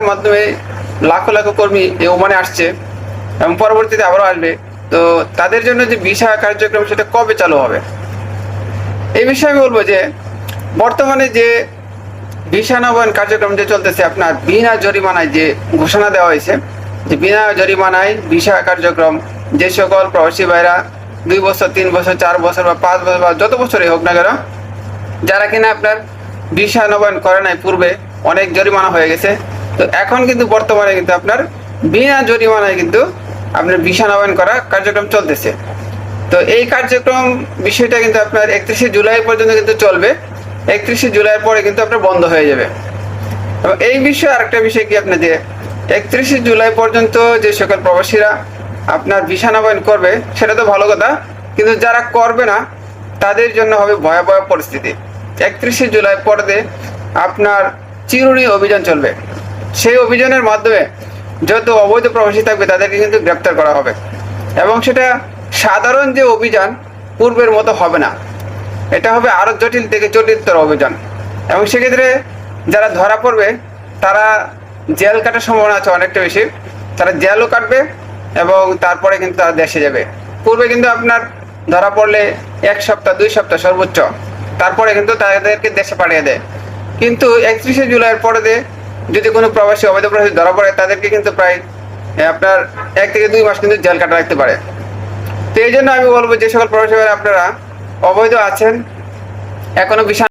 মাধ্যমে লাখো লাখো কর্মী এই ওমানে আসছে এবং পরবর্তীতে আবারও আসবে। তো তাদের জন্য যে ভিসা কার্যক্রম সেটা কবে চালু হবে এই বিষয়ে আমি বলবো যে বর্তমানে যে ভিসা নবায়ন কার্যক্রম যে চলতেছে, আপনার বিনা জরিমানায় যে ঘোষণা দেওয়া হয়েছে যে বিনা জরিমানায় ভিসা কার্যক্রম, যে সকল প্রবাসী ভাইরা 2 বছর 3 বছর 4 বছর বা 5 বছর বা যত বছরই হোক না কেন, যারা কিনা আপনার ভিসা নবায়ন করে নাই পূর্বে, অনেক জরিমানা হয়ে গেছে, তো এখন কিন্তু বর্তমানে কিন্তু আপনার বিনা জরিমানায় কিন্তু আপনার ভিসা নবায়ন করা কার্যক্রম চলতেছে। তো এই কার্যক্রম বিষয়টা কিন্তু আপনার 31শে জুলাই পর্যন্ত কিন্তু চলবে। 31শে জুলাইয়ের পরে কিন্তু আপনার বন্ধ হয়ে যাবে। এবং এই বিষয়ে আরেকটা বিষয় কি, আপনার যে 31শে জুলাই পর্যন্ত যে সকল প্রবাসীরা আপনার ভিসা নবায়ন করবে সেটা তো ভালো কথা, কিন্তু যারা করবে না তাদের জন্য হবে ভয়াবহ পরিস্থিতি। 31শে জুলাই পরে আপনার চিরুনি অভিযান চলবে। সেই অভিযানের মাধ্যমে যত অবৈধ প্রবাসী থাকবে তাদেরকে কিন্তু গ্রেপ্তার করা হবে, এবং সেটা সাধারণ যে অভিযান পূর্বের মতো হবে না, এটা হবে আরো জটিল থেকে জটিলতর অভিযান। এবং সেক্ষেত্রে যারা ধরা পড়বে তারা জেল কাটার সম্ভাবনা আছে অনেকটা বেশি, তারা জেলও কাটবে এবং তারপরে কিন্তু তারা দেশে যাবে। পূর্বে কিন্তু আপনার ধরা পড়লে 1 সপ্তাহ 2 সপ্তাহ সর্বোচ্চ, তারপরে কিন্তু তাদেরকে দেশে পাঠিয়ে দেয়। কিন্তু 31শে জুলাইয়ের পরে যদি কোনো প্রবাসী অবৈধ প্রবাসী ধরা পড়ে তাদেরকে কিন্তু প্রায় আপনার 1 থেকে 2 মাস কিন্তু জেল কাটা রাখতে পারে। তো এই জন্য আমি বলবো যে সকল প্রবাসী আপনারা অবৈধ আছেন, এখনো ভিসা